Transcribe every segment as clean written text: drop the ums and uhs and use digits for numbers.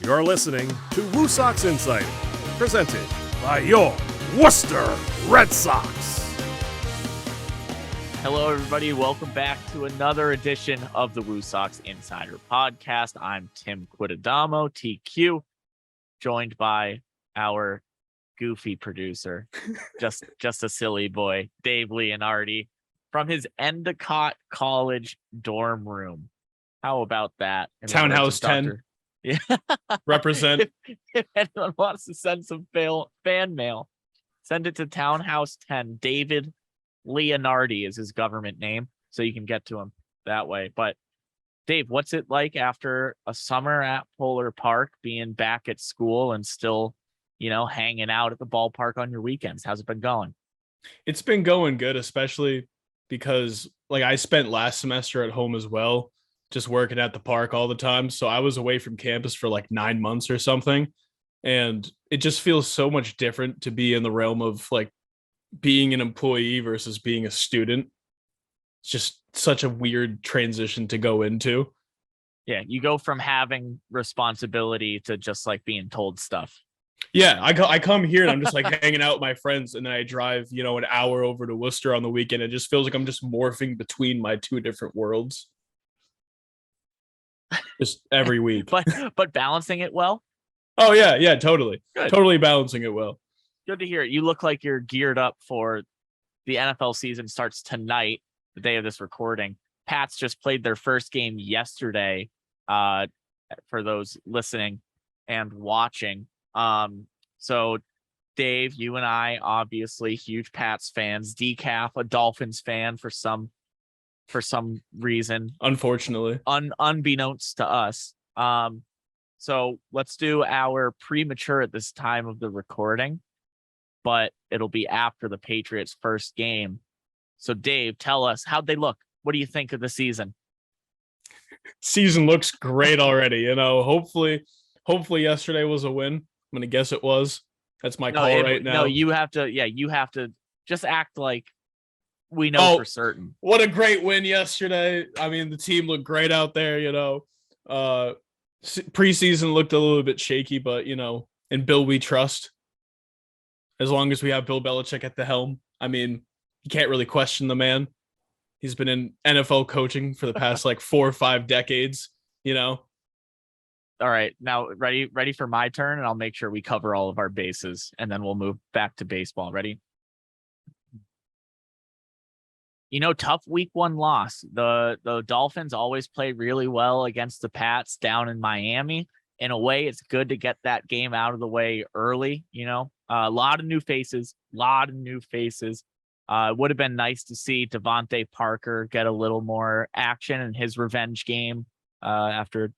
You're listening to WooSox Insider, presented by your Worcester Red Sox. Hello, everybody. Welcome back to another edition of the WooSox Insider Podcast. I'm Tim Quidadamo, TQ, joined by our goofy producer, just a silly boy, Dave Leonardi, from his Endicott College dorm room. How about that? Townhouse 10. Yeah. Represent. If anyone wants to send some fan mail, send it to Townhouse 10. David Leonardi is his government name, so you can get to him that way. But Dave, what's it like after a summer at Polar Park, being back at school and still, hanging out at the ballpark on your weekends? How's it been going? It's been going good, especially because I spent last semester at home as well, just working at the park all the time. So I was away from campus for 9 months or something. And it just feels so much different to be in the realm of being an employee versus being a student. It's just such a weird transition to go into. Yeah, you go from having responsibility to just being told stuff. Yeah, I come here and I'm just hanging out with my friends, and then I drive, an hour over to Worcester on the weekend. It just feels like I'm just morphing between my two different worlds. Just every week. but balancing it well? Oh yeah, totally. Good. Totally balancing it well. Good to hear. You look like you're geared up for the NFL season. Starts tonight, the day of this recording. Pats just played their first game yesterday, for those listening and watching. So Dave, you and I, obviously huge Pats fans. Decaf, a Dolphins fan for some reason, Unfortunately, unbeknownst to us. So let's do our premature at this time of the recording, but it'll be after the Patriots' first game. So Dave, tell us, how'd they look? What do you think of the season? Season looks great already. Hopefully yesterday was a win. I'm gonna guess it was. That's my call right now. No, you have to just act like we know for certain. What a great win yesterday. I mean, the team looked great out there, preseason looked a little bit shaky, but in Bill we trust. As long as we have Bill Belichick at the helm, I mean, you can't really question the man. He's been in NFL coaching for the past 4 or 5 decades, All right, now ready for my turn, and I'll make sure we cover all of our bases, and then we'll move back to baseball. Ready? Tough week 1 loss. The Dolphins always play really well against the Pats down in Miami. In a way, it's good to get that game out of the way early. A lot of new faces. It would have been nice to see Devontae Parker get a little more action in his revenge game after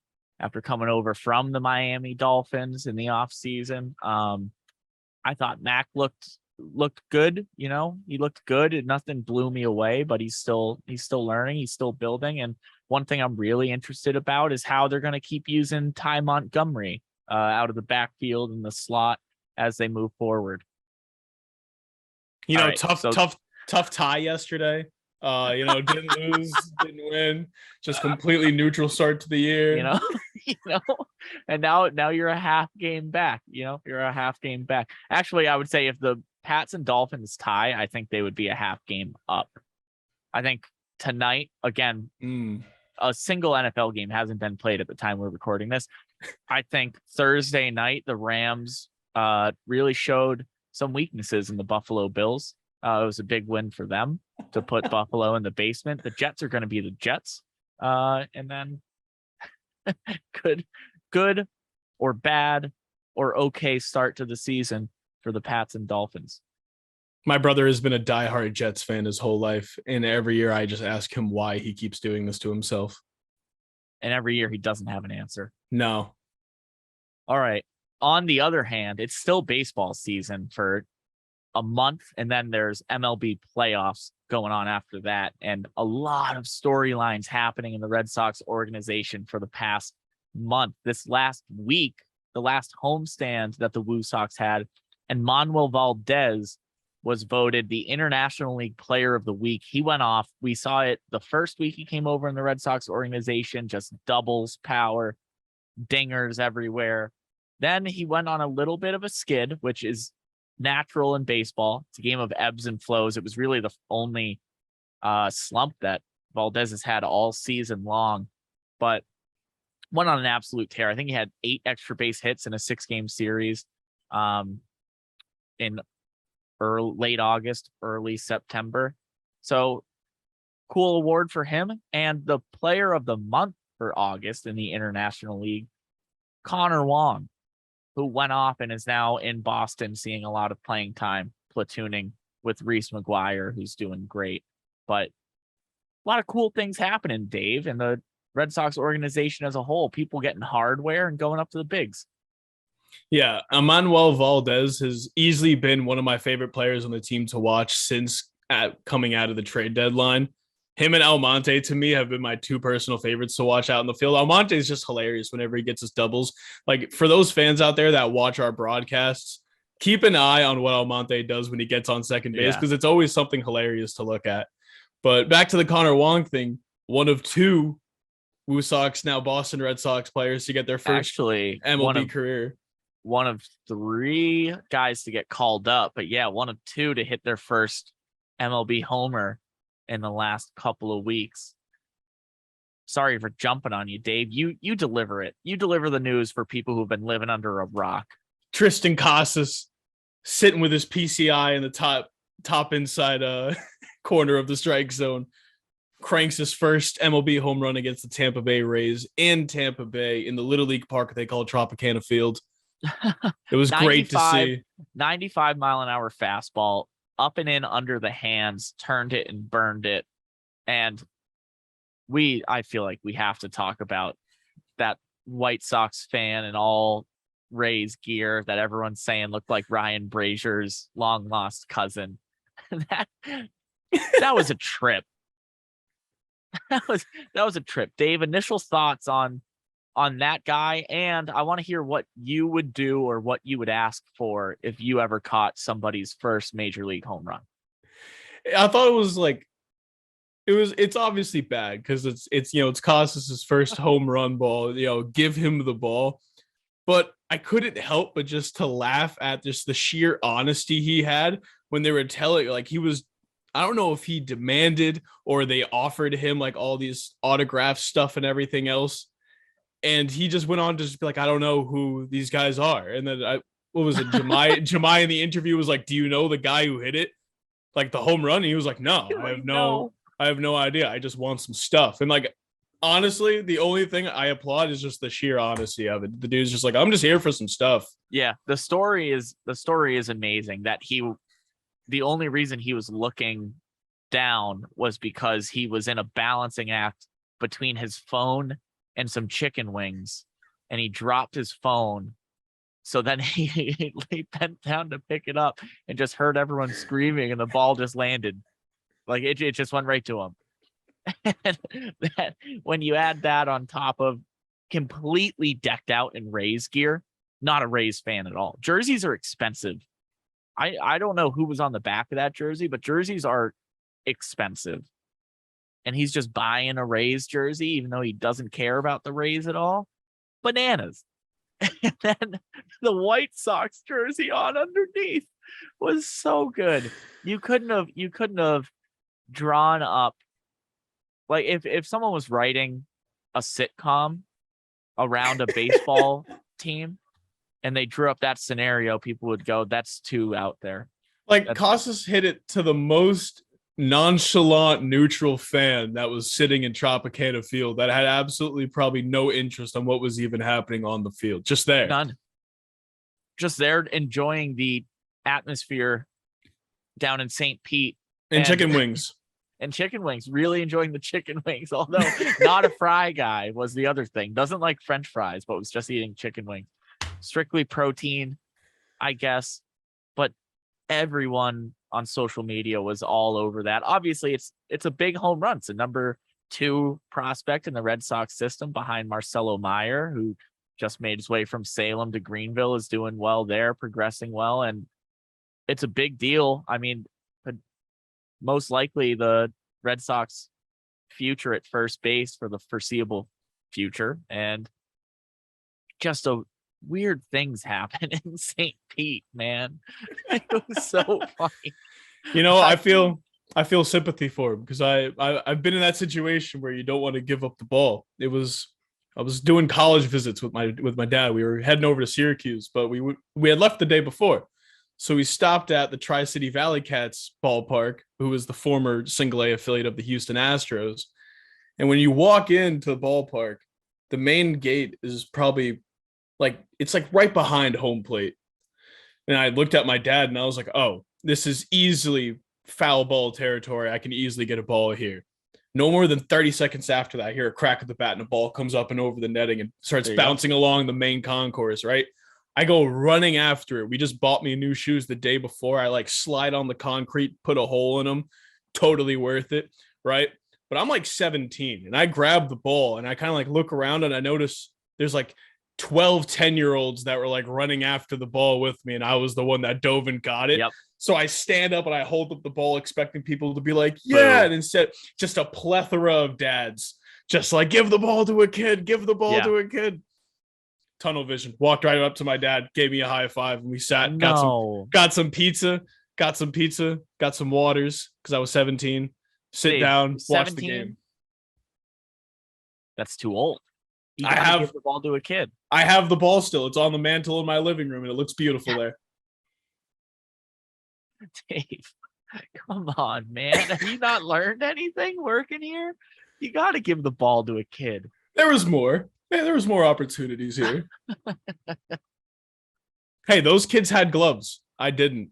coming over from the Miami Dolphins in the offseason. I thought Mac looked good. He looked good. Nothing blew me away, but he's still learning. He's still building. And one thing I'm really interested about is how they're going to keep using Ty Montgomery out of the backfield in the slot as they move forward. Right, tough tie yesterday. Didn't lose, didn't win, just completely neutral start to the year. And now you're a half game back. You're a half game back. Actually, I would say if the Pats and Dolphins tie, I think they would be a half game up. I think tonight, again, a single NFL game hasn't been played at the time we're recording this. I think Thursday night, the Rams really showed some weaknesses in the Buffalo Bills. It was a big win for them to put Buffalo in the basement. The Jets are going to be the Jets. And then good or bad or okay start to the season for the Pats and Dolphins. My brother has been a diehard Jets fan his whole life, and every year I just ask him why he keeps doing this to himself. And every year he doesn't have an answer. No. All right. On the other hand, it's still baseball season for a month, and then there's MLB playoffs going on after that, and a lot of storylines happening in the Red Sox organization for the past month. This last week, the last homestand that the WooSox had, and Manuel Valdez was voted the International League Player of the Week. He went off. We saw it the first week he came over in the Red Sox organization, just doubles power. dingers everywhere. Then he went on a little bit of a skid, which is natural in baseball. It's a game of ebbs and flows. It was really the only slump that Valdez has had all season long, but went on an absolute tear. I think he had 8 extra base hits in a 6-game series in late August, early September. So cool award for him. And the player of the month for August in the International League, Connor Wong, who went off and is now in Boston seeing a lot of playing time, platooning with Reese McGuire, who's doing great. But a lot of cool things happening, Dave, in the Red Sox organization as a whole. People getting hardware and going up to the bigs. Yeah, Manuel Valdez has easily been one of my favorite players on the team to watch since coming out of the trade deadline. Him and Almonte, to me, have been my 2 personal favorites to watch out in the field. Almonte is just hilarious whenever he gets his doubles. Like, for those fans out there that watch our broadcasts, keep an eye on what Almonte does when he gets on second base, because it's always something hilarious to look at. But back to the Connor Wong thing, one of 2 WooSox, now Boston Red Sox players to get their first MLB career. One of 3 guys to get called up, but yeah, one of 2 to hit their first MLB homer in the last couple of weeks. Sorry for jumping on you, Dave. You deliver it. You deliver the news for people who've been living under a rock. Tristan Casas sitting with his PCI in the top inside corner of the strike zone, cranks his first MLB home run against the Tampa Bay Rays in Tampa Bay in the Little League park they call Tropicana Field. It was great to see. 95-mile-an-hour fastball, up and in under the hands, turned it and burned it. And I feel like we have to talk about that White Sox fan and all Rays gear that everyone's saying looked like Ryan Brazier's long lost cousin. that was a trip. That was a trip. Dave, initial thoughts on that guy, and I want to hear what you would do or what you would ask for if you ever caught somebody's first major league home run. I thought it was like it's obviously bad because it's Casas' first home run ball. Give him the ball. But I couldn't help but just to laugh at just the sheer honesty he had when they were telling, like, he was, I don't know if he demanded or they offered him like all these autograph stuff and everything else. And he just went on to just be like, I don't know who these guys are. And then what was it? Jemai in the interview was like, do you know the guy who hit it? Like the home run? And he was like, no, I have no idea. I just want some stuff. And like, honestly, the only thing I applaud is just the sheer honesty of it. The dude's just like, I'm just here for some stuff. Yeah. The story is amazing that the only reason he was looking down was because he was in a balancing act between his phone and some chicken wings, and he dropped his phone. So then he bent down to pick it up and just heard everyone screaming, and the ball just landed. Like it just went right to him. And when you add that on top of completely decked out in Rays gear, not a Rays fan at all. Jerseys are expensive. I don't know who was on the back of that jersey, but jerseys are expensive. And he's just buying a Rays jersey, even though he doesn't care about the Rays at all. Bananas. And then the White Sox jersey on underneath was so good. You couldn't have drawn up, like if someone was writing a sitcom around a baseball team and they drew up that scenario, people would go, that's too out there. Like Casas hit it to the most nonchalant neutral fan that was sitting in Tropicana Field that had absolutely probably no interest on what was even happening on the field. Just there. None. Just there enjoying the atmosphere down in St. Pete. And chicken wings. And chicken wings. Really enjoying the chicken wings. Although not a fry guy was the other thing. Doesn't like French fries, but was just eating chicken wings. Strictly protein, I guess. But everyone on social media was all over that. Obviously, it's a big home run. It's a number 2 prospect in the Red Sox system behind Marcelo Meyer, who just made his way from Salem to Greenville, is doing well there, progressing well. And it's a big deal. I mean, most likely the Red Sox future at first base for the foreseeable future. And just a weird things happen in St. Pete, man. It was so funny. You know, I feel sympathy for him because I've been in that situation where you don't want to give up the ball. I was doing college visits with my dad. We were heading over to Syracuse, but we had left the day before. So we stopped at the Tri-City Valley Cats ballpark, who was the former single A affiliate of the Houston Astros. And when you walk into the ballpark, the main gate is probably it's like right behind home plate. And I looked at my dad and I was like, oh, this is easily foul ball territory. I can easily get a ball here. No more than 30 seconds after that, I hear a crack of the bat and a ball comes up and over the netting and starts bouncing along the main concourse, right? I go running after it. We just bought me new shoes the day before. I slide on the concrete, put a hole in them. Totally worth it, right? But I'm 17 and I grab the ball and I kind of look around and I notice there's 12 10-year-olds that were running after the ball with me, and I was the one that dove and got it. Yep. So I stand up and I hold up the ball expecting people to be like, yeah. And instead, just a plethora of dads just give the ball to a kid, give the ball to a kid. Tunnel vision. Walked right up to my dad, gave me a high five, and we sat, got some pizza, got some waters because I was 17. Sit down, watch the game. That's too old. You I have give the ball to a kid. I have the ball still. It's on the mantle in my living room, and it looks beautiful there. Dave, come on, man. Have you not learned anything working here? You got to give the ball to a kid. There was more. Yeah, there was more opportunities here. Hey, those kids had gloves. I didn't.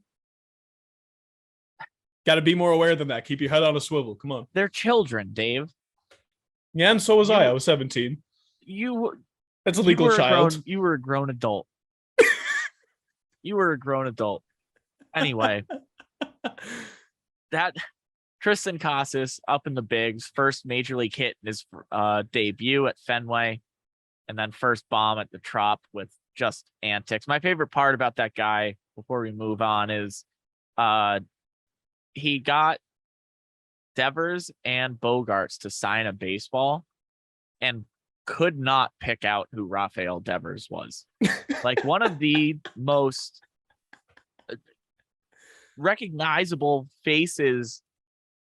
Got to be more aware than that. Keep your head on a swivel. Come on. They're children, Dave. Yeah, and so was I. I was 17. That's a legal child. You were a grown adult. You were a grown adult. Anyway, that Tristan Casas up in the bigs, first major league hit in his debut at Fenway, and then first bomb at the Trop with just antics. My favorite part about that guy, before we move on, is he got Devers and Bogarts to sign a baseball and could not pick out who Rafael Devers was. One of the most recognizable faces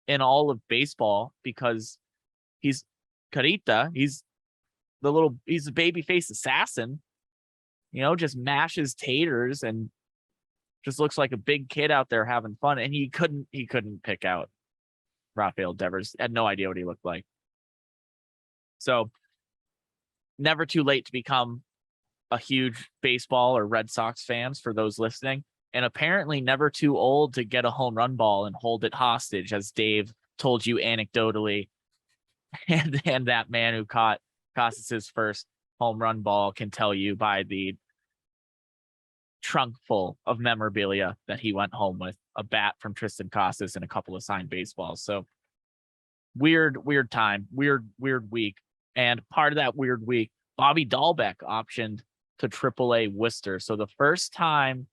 in all of baseball, because he's Carita. He's a baby face assassin, just mashes taters and just looks like a big kid out there having fun. And he couldn't pick out Rafael Devers. Had no idea what he looked like. So never too late to become a huge baseball or Red Sox fans for those listening. And apparently never too old to get a home run ball and hold it hostage, as Dave told you anecdotally. And that man who caught Casas' first home run ball can tell you by the trunk full of memorabilia that he went home with: a bat from Tristan Casas and a couple of signed baseballs. So weird time, weird week. And part of that weird week, Bobby Dalbec optioned to AAA Worcester. So the first time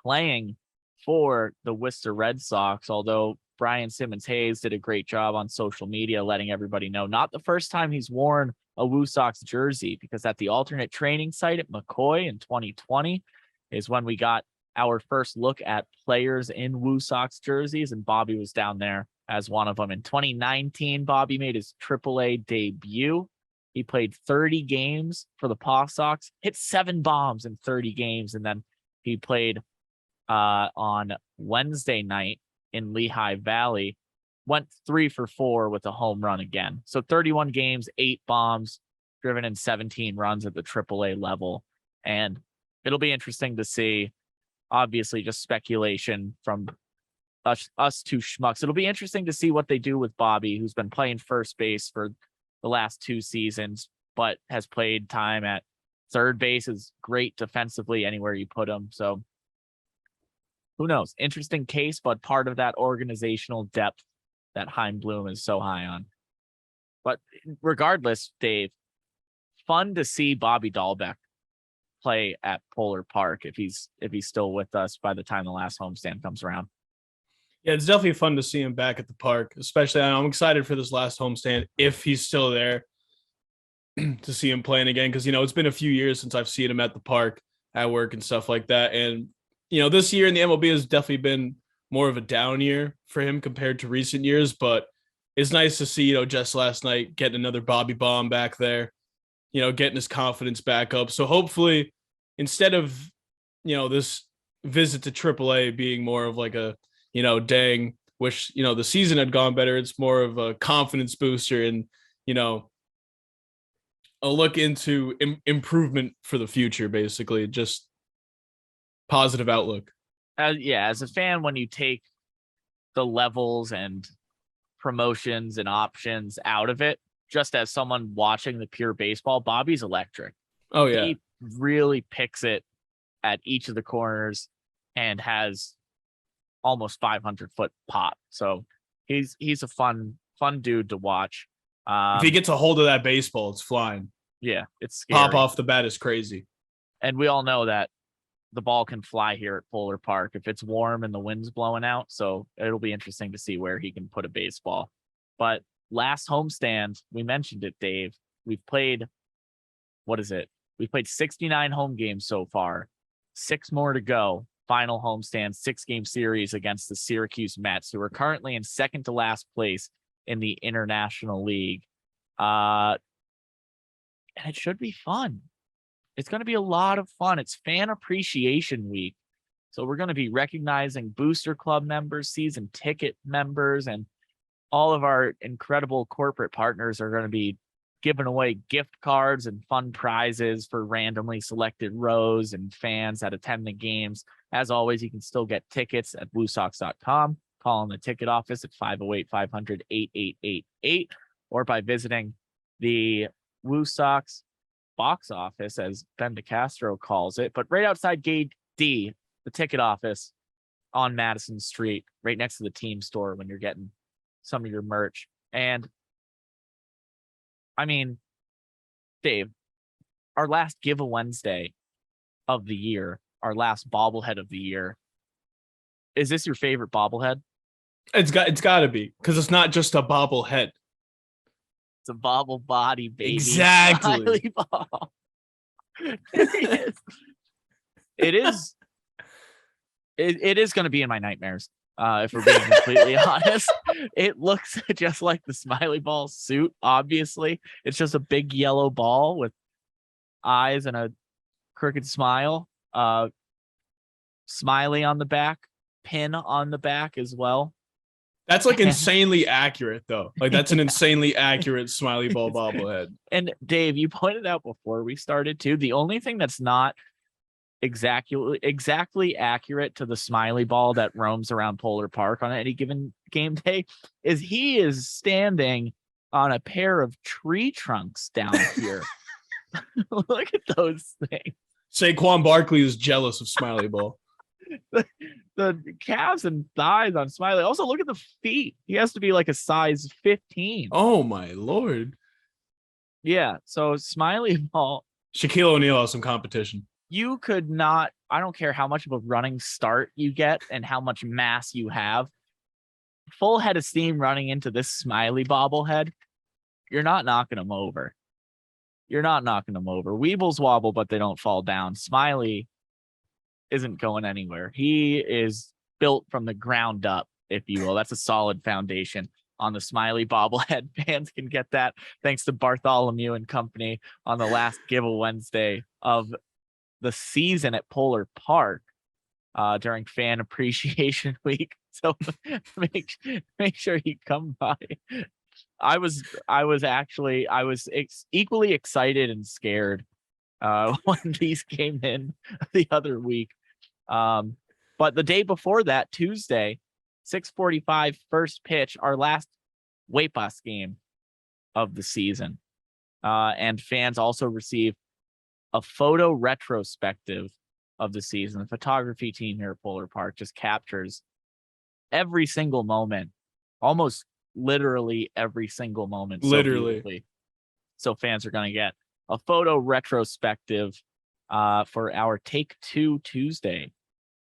playing for the Worcester Red Sox, although Brian Simmons Hayes did a great job on social media letting everybody know, not the first time he's worn a WooSox jersey, because at the alternate training site at McCoy in 2020 is when we got our first look at players in WooSox jerseys, and Bobby was down there as one of them. In 2019, Bobby made his AAA debut. He played 30 games for the Paw Sox, hit 7 bombs in 30 games, and then he played on Wednesday night in Lehigh Valley, went 3 for 4 with a home run again. So 31 games, 8 bombs, driven in 17 runs at the AAA level. And it'll be interesting to see, obviously just speculation from us two schmucks. It'll be interesting to see what they do with Bobby, who's been playing first base for the last 2 seasons, but has played time at third base, is great defensively anywhere you put him. So who knows? Interesting case, but part of that organizational depth that Chaim Bloom is so high on. But regardless, Dave, fun to see Bobby Dalbec play at Polar Park if he's still with us by the time the last homestand comes around. Yeah, it's definitely fun to see him back at the park, especially I'm excited for this last homestand if he's still there. to see him playing again, because it's been a few years since I've seen him at the park, at work, and stuff like that. And this year in the MLB has definitely been more of a down year for him compared to recent years. But it's nice to see just last night getting another Bobby bomb back there, getting his confidence back up. So hopefully, instead of this visit to AAA being more of like a dang, wish the season had gone better, it's more of a confidence booster and a look into improvement for the future, basically just positive outlook. As a fan, when you take the levels and promotions and options out of it, just as someone watching the pure baseball, Bobby's electric. Oh yeah, he really picks it at each of the corners and has almost 500-foot pop. So he's a fun dude to watch. If he gets a hold of that baseball, it's flying. Yeah, it's scary. Pop off the bat is crazy. And we all know that the ball can fly here at Polar Park if it's warm and the wind's blowing out. So it'll be interesting to see where he can put a baseball. But last homestand, we mentioned it, Dave. We've played, what is it? We've played 69 home games so far. 6 more to go. Final homestand, 6-game series against the Syracuse Mets, who are currently in second to last place in the International League. And it should be fun. It's going to be a lot of fun. It's Fan Appreciation Week. So we're going to be recognizing Booster Club members, season ticket members, and all of our incredible corporate partners are going to be giving away gift cards and fun prizes for randomly selected rows and fans that attend the games. As always, you can still get tickets at WooSox.com. Call in the ticket office at 508-500-8888 or by visiting the WooSox box office, as Ben DeCastro calls it, but right outside Gate D, the ticket office on Madison Street, right next to the team store when you're getting some of your merch. And I mean, Dave, our last Give a Wednesday of the year, our last bobblehead of the year. Is this your favorite bobblehead? It's got to be, because it's not just a bobblehead. It's a bobble body, baby. Exactly. Smiley ball. It is. It is going to be in my nightmares. If we're being completely honest, it looks just like the Smiley ball suit. Obviously, it's just a big yellow ball with eyes and a crooked smile. Smiley on the back, pin on the back as well. That's like insanely accurate, though. Like that's an insanely accurate Smiley ball bobblehead. And Dave, you pointed out before we started too, the only thing that's not exactly accurate to the Smiley ball that roams around Polar Park on any given game day is he is standing on a pair of tree trunks down here. Look at those things. Saquon Barkley is jealous of Smiley ball. The calves and thighs on Smiley. Also, look at the feet. He has to be like a size 15. Oh my lord. Yeah. So Smiley ball. Shaquille O'Neal has some competition. You could not. I don't care how much of a running start you get and how much mass you have. Full head of steam running into this Smiley bobblehead. You're not knocking him over. Weebles wobble, but they don't fall down. Smiley isn't going anywhere. He is built from the ground up, if you will. That's a solid foundation on the Smiley bobblehead. Fans can get that thanks to Bartholomew and company on the last Give a Wednesday of the season at Polar Park during Fan Appreciation Week. So make sure you come by. I was equally excited and scared when these came in the other week. But the day before that, Tuesday, 6:45 first pitch, our last weight pass game of the season. And fans also receive a photo retrospective of the season. The photography team here at Polar Park just captures every single moment, almost literally every single moment. Literally. So fans are going to get a photo retrospective for our Take Two Tuesday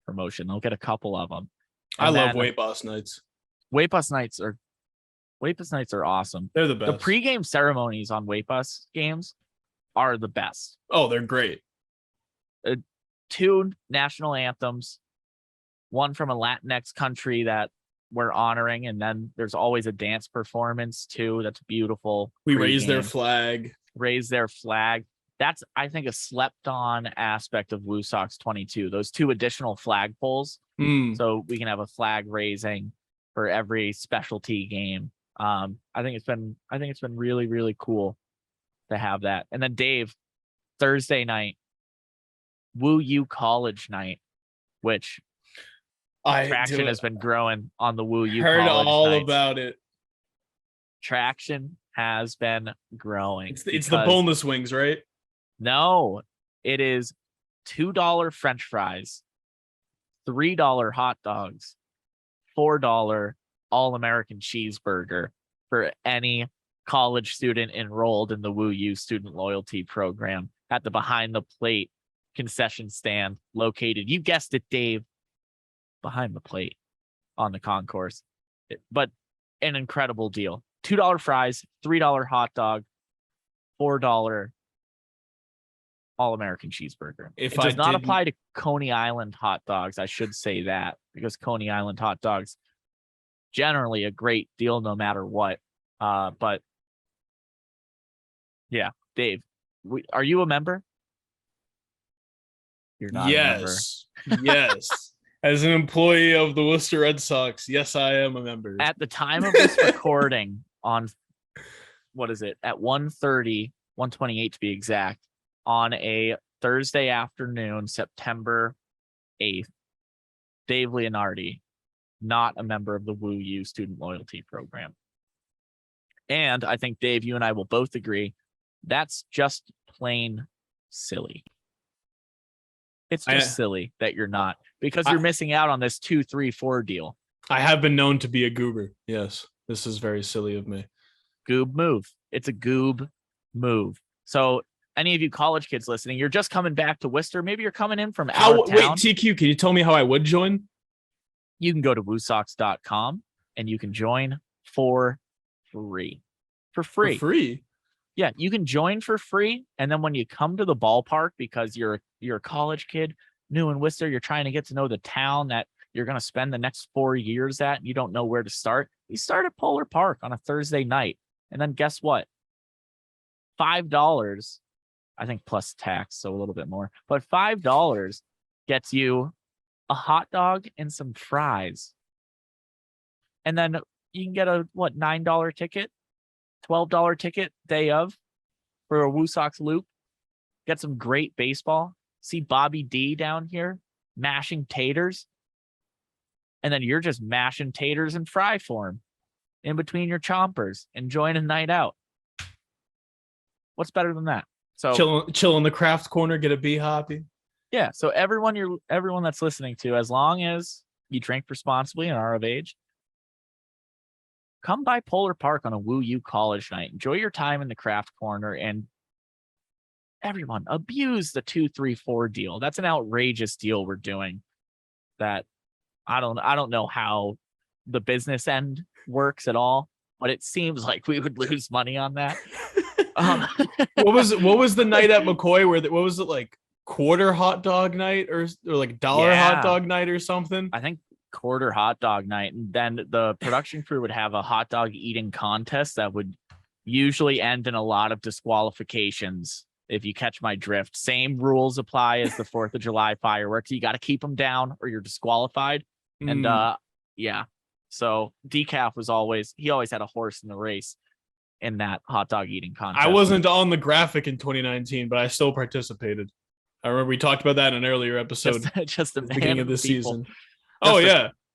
promotion. They'll get a couple of them. I love weight boss nights. Weight bus nights are awesome. They're the best. The pregame ceremonies on weight bus games are the best. Oh, they're great. 2 national anthems, one from a Latinx country that we're honoring, and then there's always a dance performance too. That's beautiful. We raise their Pregame. flag. Raise their flag. That's, I think, a slept on aspect of WooSox 22. Those 2 additional flag poles, so we can have a flag raising for every specialty game. I think it's been really, really cool to have that. And then Dave, Thursday night, Woo U College night, which traction has been growing on the Woo U Heard College all nights. about it. Traction has been growing. It's the boneless wings, right? No, it is $2 French fries, $3 hot dogs, $4 all-American cheeseburger for any college student enrolled in the Woo U student loyalty program at the Behind the Plate concession stand located, you guessed it, Dave, behind the plate on the concourse. But an incredible deal. $2 fries, $3 hot dog, $4 all-American cheeseburger. It does not apply to Coney Island hot dogs. I should say that, because Coney Island hot dogs generally a great deal no matter what. But yeah, Dave, are you a member? You're not a member. Yes. As an employee of the Worcester Red Sox, yes, I am a member. At the time of this recording, on what is it? At 1:30, 1:28 to be exact, on a Thursday afternoon, September 8th, Dave Leonardi, not a member of the Woo U student loyalty program. And I think, Dave, you and I will both agree that's just plain silly. It's just silly that you're not, because you're missing out on this 2, 3, 4 deal. I have been known to be a goober. Yes, this is very silly of me. Goob move. It's a goob move. So any of you college kids listening, you're just coming back to Worcester. Maybe you're coming in from out of town. Wait, TQ, can you tell me how I would join? You can go to WooSox.com and you can join for free. For free. For free? Yeah, you can join for free. And then when you come to the ballpark, because you're a college kid, new in Worcester, you're trying to get to know the town that you're going to spend the next 4 years at, and you don't know where to start. You start at Polar Park on a Thursday night. And then guess what? $5, I think plus tax, so a little bit more, but $5 gets you a hot dog and some fries. And then you can get a, $9 ticket, $12 ticket day of for a WooSox loop. Get some great baseball. See Bobby D down here mashing taters. And then you're just mashing taters in fry form in between your chompers, enjoying a night out. What's better than that? So chill in the craft corner, get a bee hoppy. Yeah. So everyone that's listening to, as long as you drink responsibly and are of age, come by Polar Park on a Woo U college night. Enjoy your time in the craft corner, and everyone abuse the 2, 3, 4 deal. That's an outrageous deal we're doing. That I don't know how the business end works at all, but it seems like we would lose money on that. What was the night at McCoy where what was it, like quarter hot dog night or like dollar hot dog night or something? I think quarter hot dog night, and then the production crew would have a hot dog eating contest that would usually end in a lot of disqualifications, if you catch my drift. Same rules apply as the 4th of July fireworks. You got to keep them down or you're disqualified. And yeah, so Decaf was always had a horse in the race in that hot dog eating contest. I wasn't on the graphic in 2019, but I still participated. I remember we talked about that in an earlier episode. Just the beginning of this season.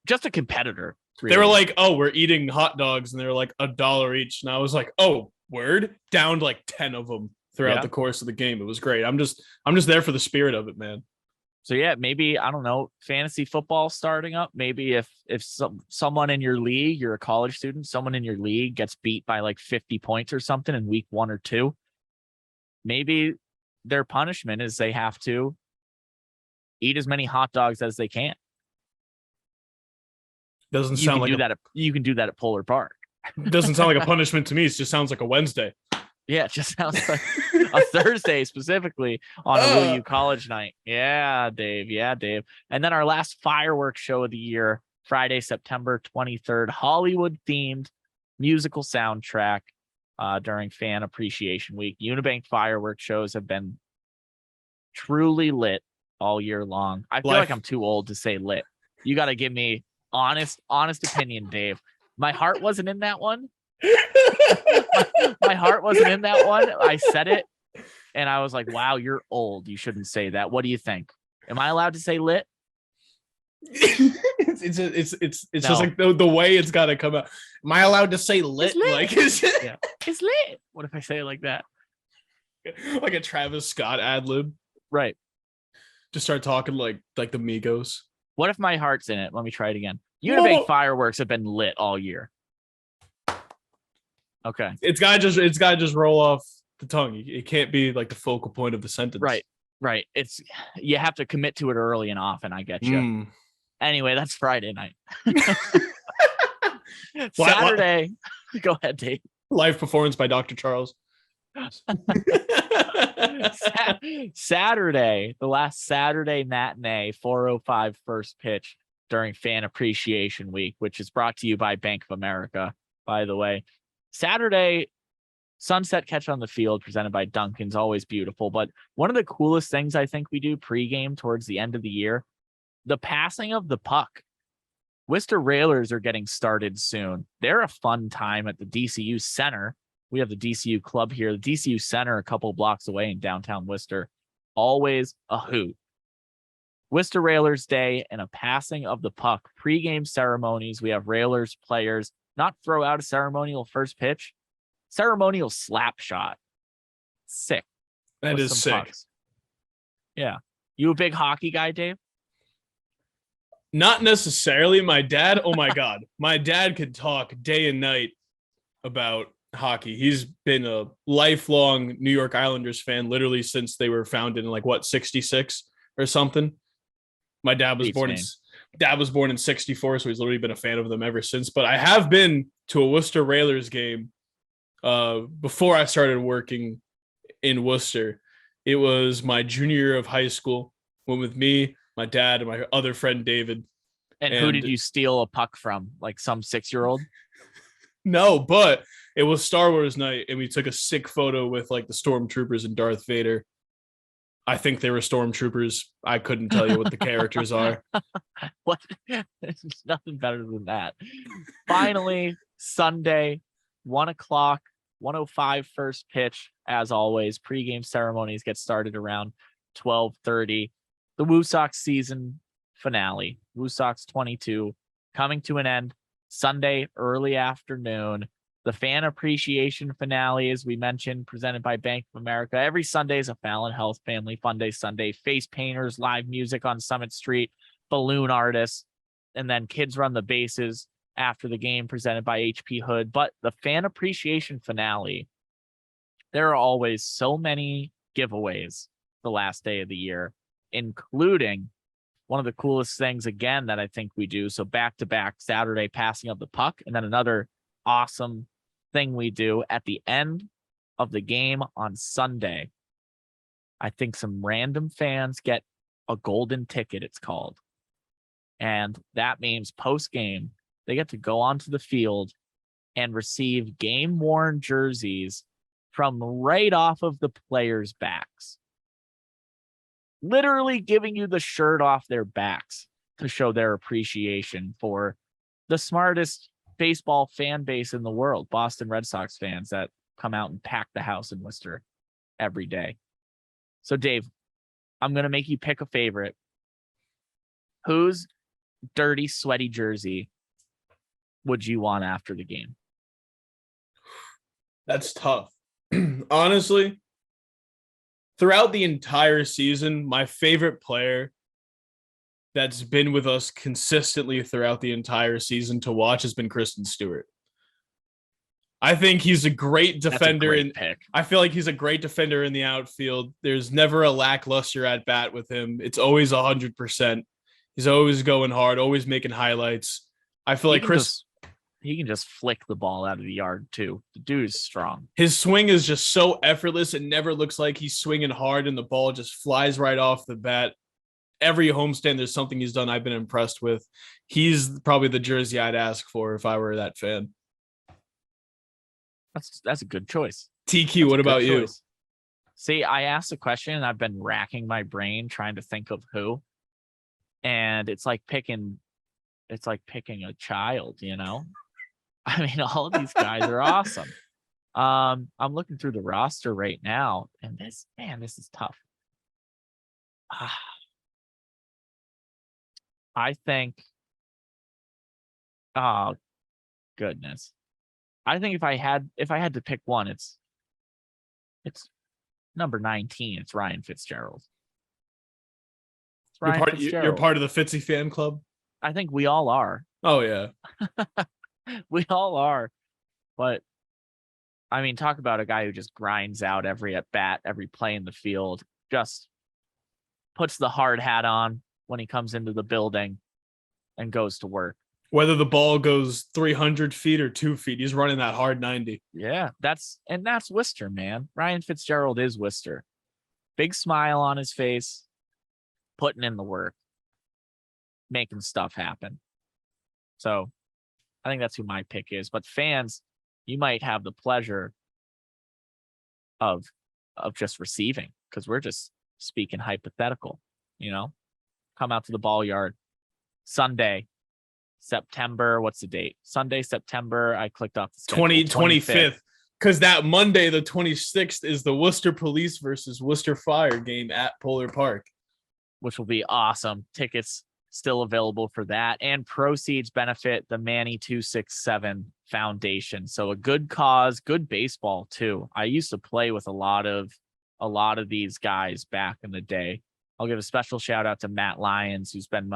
Just a competitor. Really. They were like, "Oh, we're eating hot dogs," and they were like $1 each, and I was like, "Oh, word!" Downed like 10 of them throughout the course of the game. It was great. I'm just there for the spirit of it, man. So yeah, maybe, I don't know, fantasy football starting up. Maybe if someone in your league, you're a college student, someone in your league gets beat by like 50 points or something in week 1 or 2, maybe their punishment is they have to eat as many hot dogs as they can. Doesn't sound like you can do that at Polar Park. Doesn't sound like a punishment to me. It just sounds like a Wednesday. Yeah, it just sounds like a Thursday specifically on a WU college night. Yeah, Dave. Yeah, Dave. And then our last fireworks show of the year, Friday, September 23rd, Hollywood themed musical soundtrack during Fan Appreciation Week. Unibank fireworks shows have been truly lit all year long. I feel like I'm too old to say lit. You got to give me honest opinion, Dave. My heart wasn't in that one. My heart wasn't in that one. I said it and I was like, wow, you're old. You shouldn't say that. What do you think? Am I allowed to say lit? It's just like the way it's got to come out. Am I allowed to say lit? Like, it's lit. What if I say it like that? Like a Travis Scott ad lib. Right. Just start talking like the Migos. What if my heart's in it? Let me try it again. Unibank fireworks have been lit all year. Okay. It's gotta just roll off the tongue. It can't be like the focal point of the sentence. Right. It's you have to commit to it early and often. I get you. Anyway, that's Friday night. Saturday. Go ahead, Dave. Live performance by Dr. Charles. Saturday, the last Saturday matinee, 4:05 first pitch during Fan Appreciation Week, which is brought to you by Bank of America, by the way. Saturday, sunset catch on the field presented by Duncan's, always beautiful. But one of the coolest things I think we do pregame towards the end of the year, the passing of the puck. Worcester Railers are getting started soon. They're a fun time at the DCU Center. We have the DCU club here. The DCU Center a couple blocks away in downtown Worcester. Always a hoot. Worcester Railers Day and a passing of the puck. Pre-game ceremonies. We have Railers players not throw out a ceremonial first pitch. Ceremonial slap shot. Sick. That is sick. Pucks. Yeah. You a big hockey guy, Dave? Not necessarily. My dad, oh my God. My dad could talk day and night about hockey. He's been a lifelong New York Islanders fan literally since they were founded in 66 or something. My dad was born in 64, so he's literally been a fan of them ever since. But I have been to a Worcester Railers game before I started working in Worcester. It was my junior year of high school. Went with me, my dad, and my other friend David. And who did you steal a puck from? Like some 6-year-old? No, but it was Star Wars night, and we took a sick photo with the stormtroopers and Darth Vader. I think they were stormtroopers. I couldn't tell you what the characters are. What? There's nothing better than that. Finally, Sunday, 1 o'clock, 1:05 first pitch. As always, pregame ceremonies get started around 12:30. The WooSox season finale, WooSox 22, coming to an end Sunday early afternoon. The Fan Appreciation finale, as we mentioned, presented by Bank of America. Every Sunday is a Fallon Health Family Fun Day Sunday. Face painters, live music on Summit Street, balloon artists, and then Kids Run the Bases after the game presented by HP Hood. But the Fan Appreciation finale, there are always so many giveaways the last day of the year, including one of the coolest things, again, that I think we do. So back-to-back Saturday passing of the puck, and then another awesome thing we do at the end of the game on Sunday. I think some random fans get a golden ticket, it's called. And that means post-game, they get to go onto the field and receive game-worn jerseys from right off of the players' backs. Literally giving you the shirt off their backs to show their appreciation for the smartest baseball fan base in the world, Boston Red Sox fans that come out and pack the house in Worcester every day. So, Dave, I'm going to make you pick a favorite. Whose dirty, sweaty jersey would you want after the game? That's tough. Honestly, throughout the entire season, my favorite player that's been with us consistently throughout the entire season to watch has been Kristen Stewart. I think he's a great defender. I feel like he's a great defender in the outfield. There's never a lackluster at bat with him. It's always 100%. He's always going hard, always making highlights. I feel like just flick the ball out of the yard too. The dude is strong. His swing is just so effortless. It never looks like he's swinging hard and the ball just flies right off the bat. Every homestand, there's something he's done I've been impressed with. He's probably the jersey I'd ask for if I were that fan. That's a good choice. TQ, what about you? See, I asked a question and I've been racking my brain trying to think of who. And it's like picking a child, you know? I mean, all of these guys are awesome. I'm looking through the roster right now, and this is tough. I think, oh goodness. I think if I had to pick one, it's number 19. It's Ryan Fitzgerald. You're part of the Fitzy fan club? I think we all are. Oh, yeah. We all are. But, I mean, talk about a guy who just grinds out every at-bat, every play in the field, just puts the hard hat on when he comes into the building and goes to work. Whether the ball goes 300 feet or 2 feet, he's running that hard 90. Yeah, that's Worcester, man. Ryan Fitzgerald is Worcester. Big smile on his face, putting in the work, making stuff happen. So I think that's who my pick is. But fans, you might have the pleasure of just receiving, because we're just speaking hypothetical, you know. Come out to the ball yard Sunday, September. What's the date? Sunday, September. I clicked off the schedule. 25th. Because that Monday, the 26th, is the Worcester Police versus Worcester Fire game at Polar Park, which will be awesome. Tickets still available for that, and proceeds benefit the Manny 267 Foundation. So a good cause, good baseball too. I used to play with a lot of these guys back in the day. I'll give a special shout out to Matt Lyons, who's been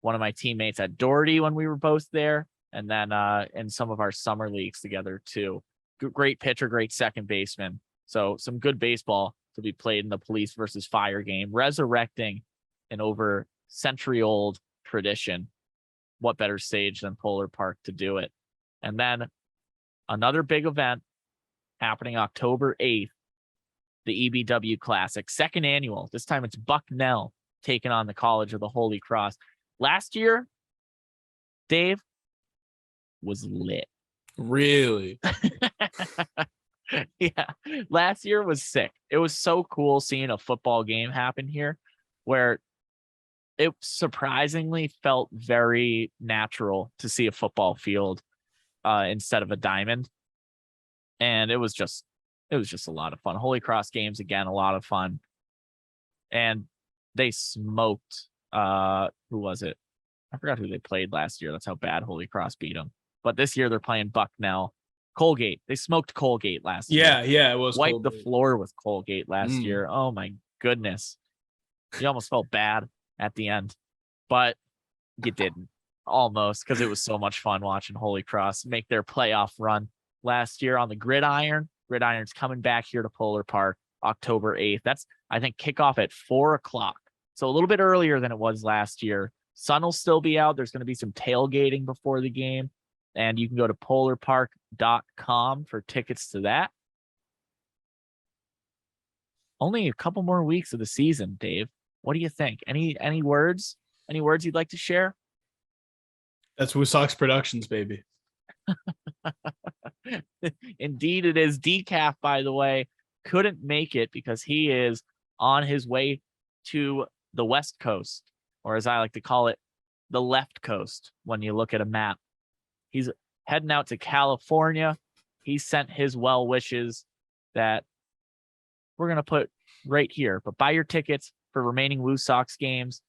one of my teammates at Doherty when we were both there, and then in some of our summer leagues together too. Great pitcher, great second baseman. So some good baseball to be played in the Police versus Fire game, resurrecting an over century-old tradition. What better stage than Polar Park to do it? And then another big event happening October 8th, the EBW Classic, second annual. This time it's Bucknell taking on the College of the Holy Cross. Last year, Dave, was lit. Really? Yeah. Last year was sick. It was so cool seeing a football game happen here, where it surprisingly felt very natural to see a football field instead of a diamond. And it was just a lot of fun. Holy Cross games, again, a lot of fun. And they smoked, who was it? I forgot who they played last year. That's how bad Holy Cross beat them. But this year they're playing Bucknell. Colgate. They smoked Colgate last year. Yeah, it was wiped Colgate. The floor with Colgate last year. Oh my goodness. You almost felt bad at the end, but you didn't, almost, because it was so much fun watching Holy Cross make their playoff run last year on the gridiron. Gridiron's coming back here to Polar Park October 8th. That's, I think, kickoff at 4:00. So a little bit earlier than it was last year. Sun will still be out. There's going to be some tailgating before the game, and you can go to polarpark.com for tickets to that. Only a couple more weeks of the season, Dave. What do you think? Any words? Any words you'd like to share? That's WooSox Productions, baby. Indeed, it is. Decaf, by the way, couldn't make it because he is on his way to the West Coast, or as I like to call it, the left coast when you look at a map. He's heading out to California. He sent his well wishes that we're going to put right here. But buy your tickets for remaining WooSox games.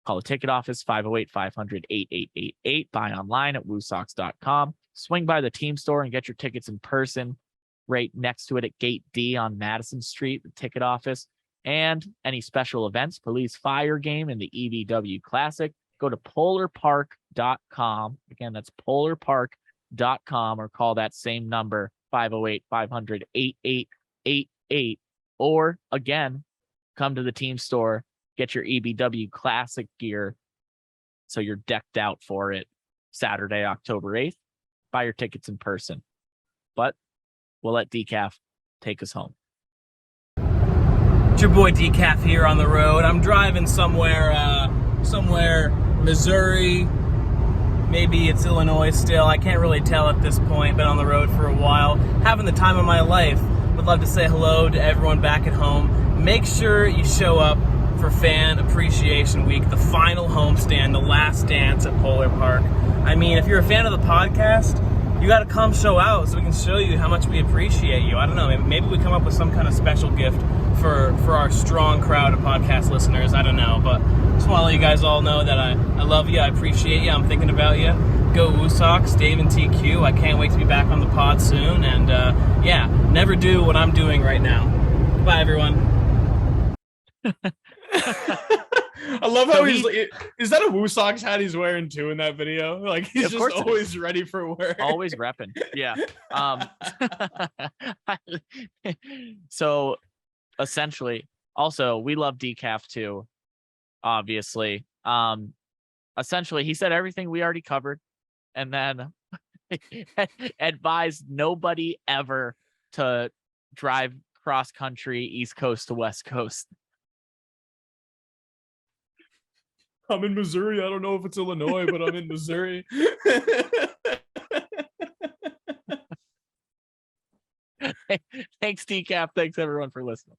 Call the ticket office, 508-500-8888. Buy online at WooSox.com. Swing by the team store and get your tickets in person right next to it at Gate D on Madison Street, the ticket office. And any special events, Police Fire game and the EBW Classic, go to polarpark.com. Again, that's polarpark.com, or call that same number, 508-500-8888. Or, again, come to the team store, get your EBW Classic gear so you're decked out for it Saturday, October 8th buy your tickets in person. But we'll let Decaf take us home. It's your boy Decaf here on the road. I'm driving somewhere Missouri. Maybe it's Illinois still. I can't really tell at this point. Been on the road for a while. Having the time of my life. Would love to say hello to everyone back at home. Make sure you show up for Fan Appreciation Week, the final homestand, the last dance at Polar Park. I mean, if you're a fan of the podcast, you got to come show out so we can show you how much we appreciate you. I don't know, maybe we come up with some kind of special gift for our strong crowd of podcast listeners. I don't know, but just want to let you guys all know that I love you, I appreciate you, I'm thinking about you. Go WooSox, Dave and TQ. I can't wait to be back on the pod soon. And yeah, never do what I'm doing right now. Bye, everyone. I love how is that a WooSox hat he's wearing too in that video? Like he's just always ready for work. Always repping. Yeah. So essentially, also we love Decaf too, obviously. Essentially he said everything we already covered, and then advised nobody ever to drive cross country East Coast to West Coast. I'm in Missouri. I don't know if it's Illinois, but I'm in Missouri. Thanks, Decaf. Thanks, everyone, for listening.